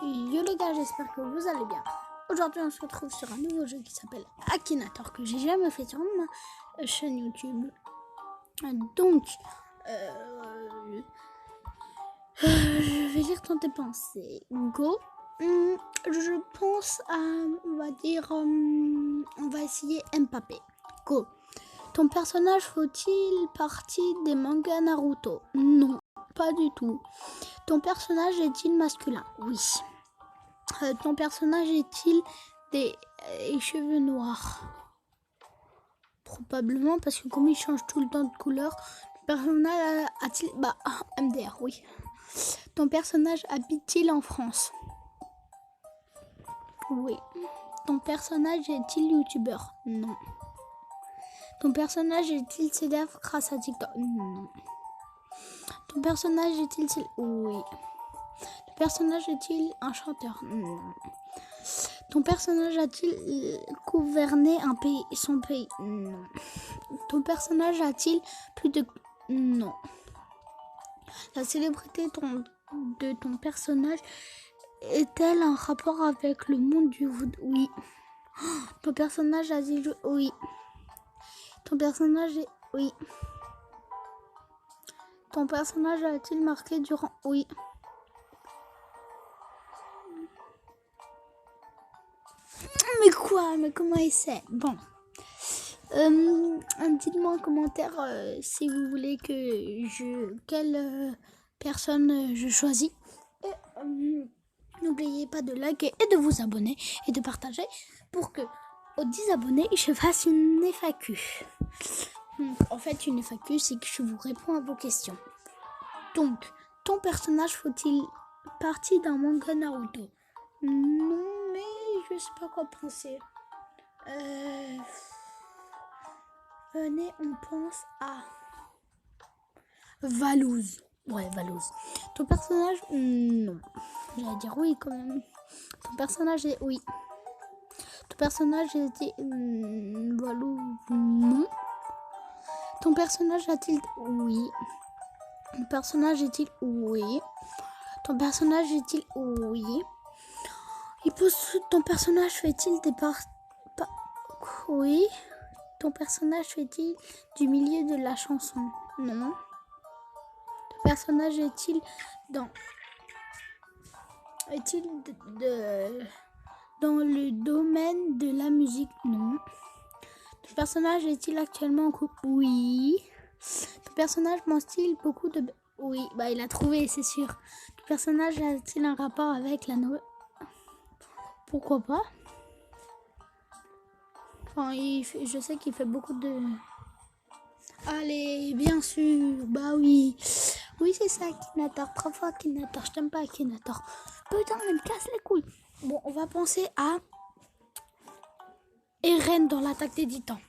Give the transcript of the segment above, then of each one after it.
Yo les gars, j'espère que vous allez bien. Aujourd'hui on se retrouve sur un nouveau jeu qui s'appelle Akinator, que j'ai jamais fait sur ma chaîne YouTube. Donc, je vais lire ton tes pensées. Go. Je pense à, on va dire, on va essayer Mbappé. Go. Ton personnage faut-il partie des mangas Naruto? Non, pas du tout. Ton personnage est-il masculin? Oui. Ton personnage est-il des cheveux noirs? Probablement, parce que comme il change tout le temps de couleur, ton personnage a-t-il... MDR, oui. Ton personnage habite-t-il en France? Oui. Ton personnage est-il youtubeur? Non. Ton personnage est-il célèbre grâce à TikTok? Non. Ton personnage est-il... Oui. Ton personnage est-il un chanteur? Non. Ton personnage a-t-il gouverné son pays? Non. Ton personnage a-t-il plus de... Non. La célébrité de ton personnage est-elle en rapport avec le monde du foot? Oui. Ton personnage a-t-il... Oui. Ton personnage est... Oui. Ton personnage a-t-il marqué durant... Oui. Mais quoi? Mais comment il sait? Bon. Dites-moi en commentaire si vous voulez que quelle personne je choisis. Et n'oubliez pas de liker et de vous abonner et de partager pour que aux 10 abonnés je fasse une FAQ. Donc, en fait, une FAQ, c'est que je vous réponds à vos questions. Donc, ton personnage faut-il partie d'un manga Naruto? Non, mais je sais pas quoi penser. Venez, on pense à Valouz. Ouais, Valouz. Ton personnage, non. J'allais dire oui quand même. Ton personnage est oui. Ton personnage était Valouz, non. Ton personnage a-t-il oui. Ton personnage est-il oui. Ton personnage est-il oui. Ton personnage fait-il des oui. Ton personnage fait-il du milieu de la chanson? Non. Ton personnage est-il dans le domaine de la musique? Non. Ton personnage est-il actuellement en couple? Oui. Ton personnage mange-t-il beaucoup de... Oui, il a trouvé, c'est sûr. Ton personnage a-t-il un rapport avec la nouvelle... Pourquoi pas? Enfin, je sais qu'il fait beaucoup de... Allez, bien sûr, oui. Oui, c'est ça, Akinator. 3 fois Akinator. Je t'aime pas, Akinator. Putain, elle me casse les couilles. Bon, on va penser à Eren dans l'attaque des titans.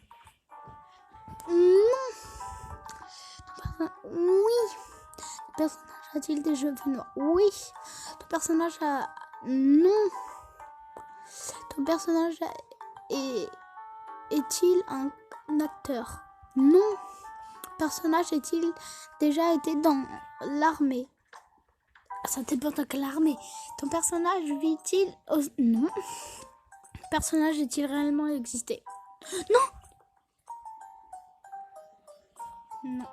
Non. Oui. Ton personnage a-t-il des cheveux noirs? Oui. Ton personnage a... Non. Ton personnage est-il un acteur? Non. Ton personnage est-il déjà été dans l'armée? Ça dépend de quelle armée. Ton personnage vit-il... Non. Ton personnage est-il réellement existé? Non. Non.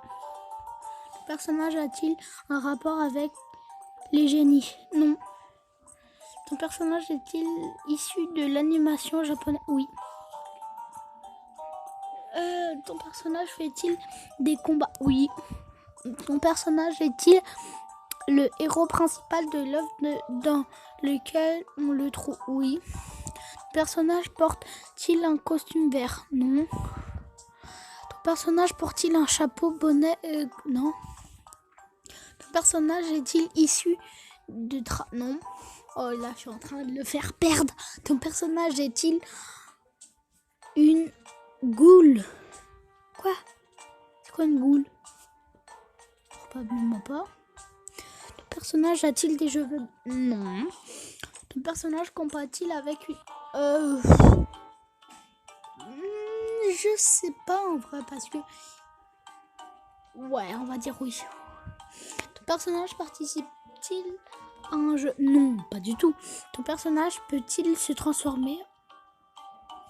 Ton personnage a-t-il un rapport avec les génies? Non. Ton personnage est-il issu de l'animation japonaise? Oui. Ton personnage fait-il des combats? Oui. Ton personnage est-il le héros principal de l'œuvre dans lequel on le trouve? Oui. Ton personnage porte-t-il un costume vert? Non. Ton personnage porte-t-il un chapeau, bonnet? Non. Ton personnage est-il issu de... Non. Oh là, je suis en train de le faire perdre. Ton personnage est-il une goule? Quoi? C'est quoi une goule? Probablement pas. Ton personnage a-t-il des cheveux? Non. Ton personnage combat-il avec une... Je sais pas en vrai parce que... Ouais, on va dire oui. Ton personnage participe-t-il un jeu? Non, pas du tout. Ton personnage peut-il se transformer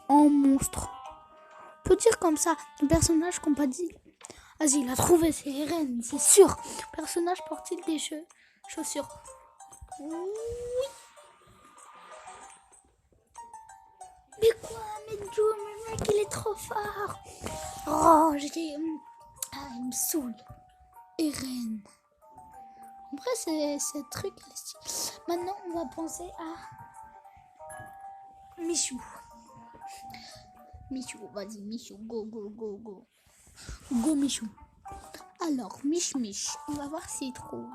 en monstre? On peut dire comme ça. Ton personnage qu'on pas dit. Vas-y, il a trouvé, c'est Eren, c'est sûr. Ton personnage porte-t-il des chaussures? Oui. Mais quoi? Mais Joe, mais mec, il est trop fort. Oh, j'étais... Ah, il me saoule. Eren. En vrai, c'est truc. Maintenant, on va penser à Michou. Michou, vas-y, Michou, go, go, go, go. Go, Michou. Alors, Mich, on va voir s'il trouve.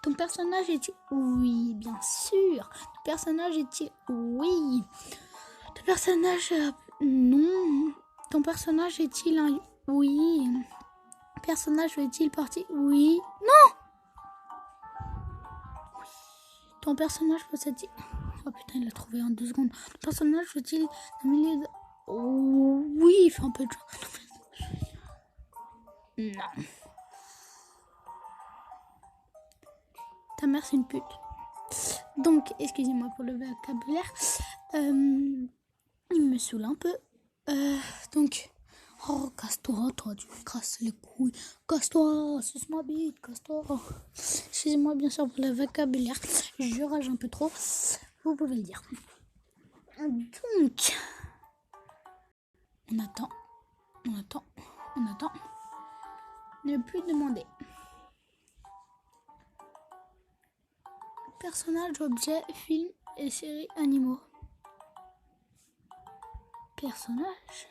Ton personnage est-il... Oui, bien sûr. Ton personnage est-il... Oui. Ton personnage... Non. Ton personnage est-il un... Oui. Ton personnage est-il parti? Oui. Non. Oui. Ton personnage possède-t-il... Oh putain, il l'a trouvé en 2 secondes. Ton personnage est-il au milieu de... Oh, oui, il fait un peu de... Non. Ta mère, c'est une pute. Donc, excusez-moi pour le vocabulaire. Il me saoule un peu. Donc, oh, casse-toi, toi, tu me casses les couilles. Casse-toi, suce ma bite, casse-toi. Excusez-moi, bien sûr, pour le vocabulaire. Je rage un peu trop. Vous pouvez le dire. Donc, on attend. Ne plus demander. Personnage, objet, film et série animaux. Personnage.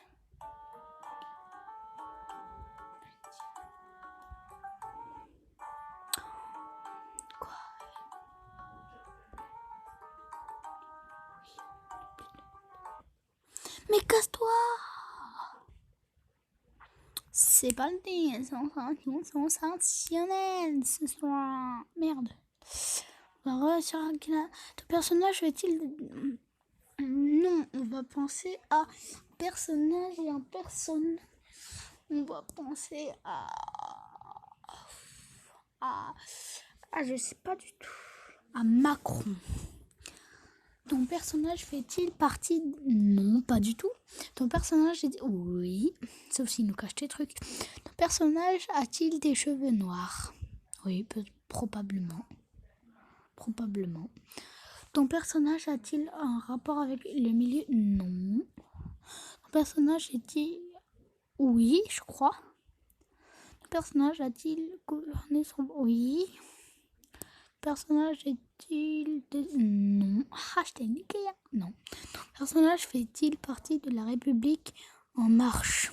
Quoi? Mais casse-toi! C'est pas le thé, sont sensationnels ce soir. Merde. On va sur ton personnage est-il... Non, on va penser à personnage et un personne. On va penser à je sais pas du tout. À Macron. Ton personnage fait-il partie... Non, pas du tout. Ton personnage est... Oui, sauf s'il nous cache des trucs. Ton personnage a-t-il des cheveux noirs? Oui, probablement. Ton personnage a-t-il un rapport avec le milieu? Non. Ton personnage est-il... Oui, je crois. Ton personnage a-t-il gouverné son... Oui. Ton personnage est-il... Non. Ah, je t'ai niqué. Non. Ton personnage fait-il partie de la République en marche?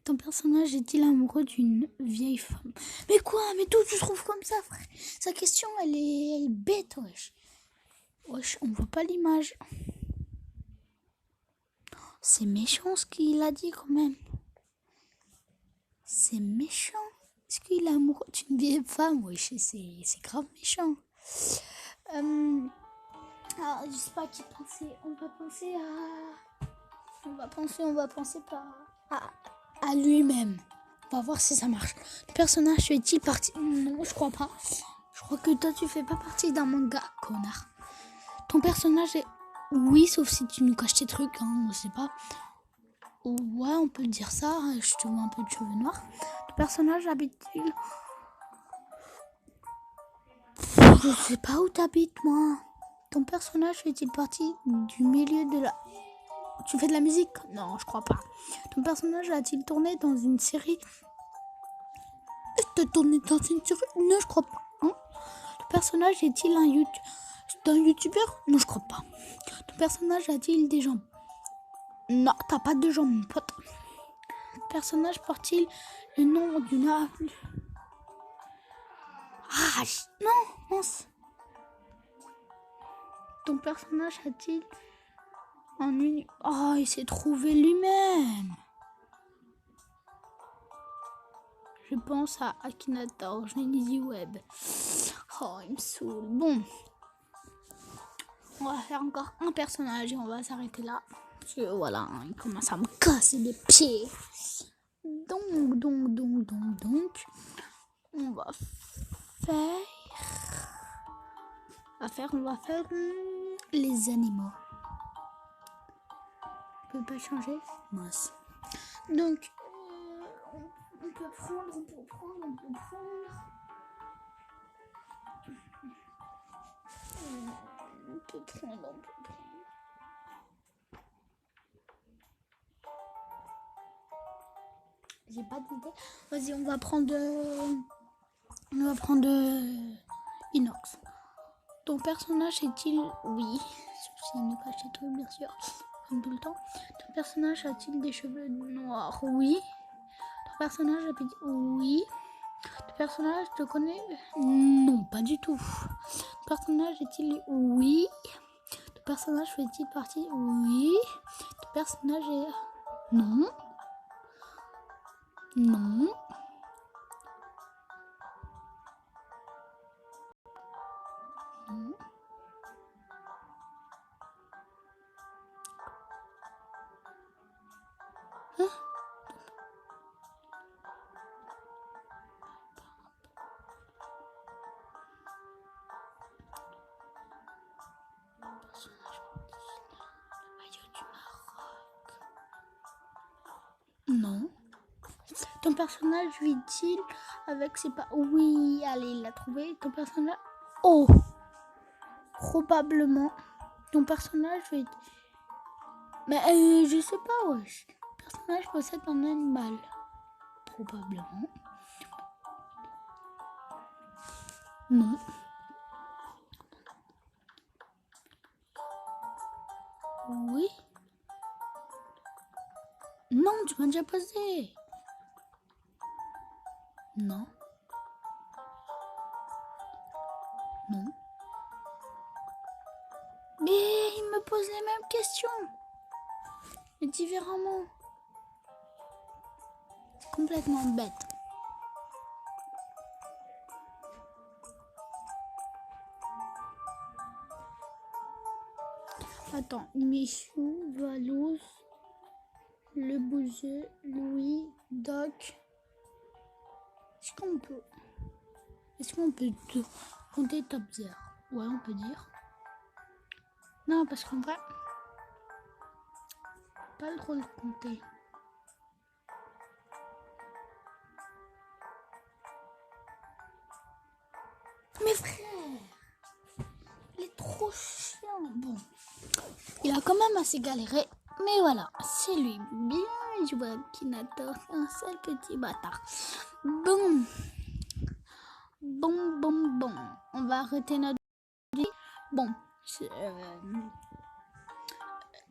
Ton personnage est-il amoureux d'une vieille femme? Mais quoi? Mais d'où tu trouves comme ça, frère? Sa question, elle est bête, wesh. Wesh, on voit pas l'image. C'est méchant ce qu'il a dit, quand même. C'est méchant. Est-ce qu'il est amoureux d'une vieille femme? Wesh, c'est grave méchant. Alors, je sais pas qui penser. On va penser à lui-même. On va voir si ça marche. Le personnage est-il parti? Non, je crois pas. Je crois que toi, tu fais pas partie d'un manga, connard. Ton personnage est... Oui, sauf si tu nous caches tes trucs, hein, on sait pas. Ouais, on peut dire ça. Je te vois un peu de cheveux noirs. Ton personnage habite-t-il... Je sais pas où t'habites, moi. Ton personnage fait-il partie du milieu de la... Tu fais de la musique? Non, je crois pas. Ton personnage a-t-il tourné dans une série? T'as tourné dans une série? Non, je crois pas. Hein? Ton personnage est-il un youtubeur? Non, je crois pas. Ton personnage a-t-il des jambes? Non, t'as pas de jambes, mon pote. Ton personnage porte-t-il le nom d'une ave? Ah, non, mince. Ton personnage a-t-il un Oh, il s'est trouvé lui-même. Je pense à Akinator, Genesis Web. Oh, il me saoule. Bon. On va faire encore un personnage et on va s'arrêter là. Parce que voilà, il commence à me casser les pieds. Donc. On va faire... On va faire les animaux. On peut pas changer. Mince. Donc, on peut prendre. J'ai pas d'idée. Vas-y, on va prendre Inox. Ton personnage est-il... Oui, c'est une cachette, bien sûr, comme tout le temps. Ton personnage a-t-il des cheveux noirs? Oui. Ton personnage a... Oui. Ton personnage te connaît? Non, pas du tout. Ton personnage est-il... Oui. Ton personnage fait-il partie? Oui. Ton personnage est... Non. Non. Non. Hein? Non. Ton personnage vit-il avec ses pas? Oui, allez, il l'a trouvé. Ton personnage... Oh! Probablement. Ton personnage vit... Mais je sais pas, wesh. Ton personnage possède un animal. Probablement. Non. Oui. Non, tu m'as déjà posé. Non. Non. Mais il me pose les mêmes questions. Mais différemment. C'est complètement bête. Attends. Michou, Valouz, Le Bouzeux, Louis, Doc. Est-ce qu'on peut compter top 0? Ouais, on peut dire. Non, parce qu'en vrai, pas le droit de compter. Mais frère, il est trop chiant. Bon, il a quand même assez galéré. Mais voilà, c'est lui. Bien joué, Akinator. Un seul petit bâtard. Bon. On va arrêter notre... Bon,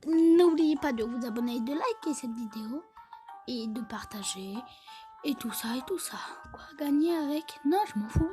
n'oubliez pas de vous abonner, de liker cette vidéo et de partager et tout ça. Quoi gagner avec? Non, je m'en fous.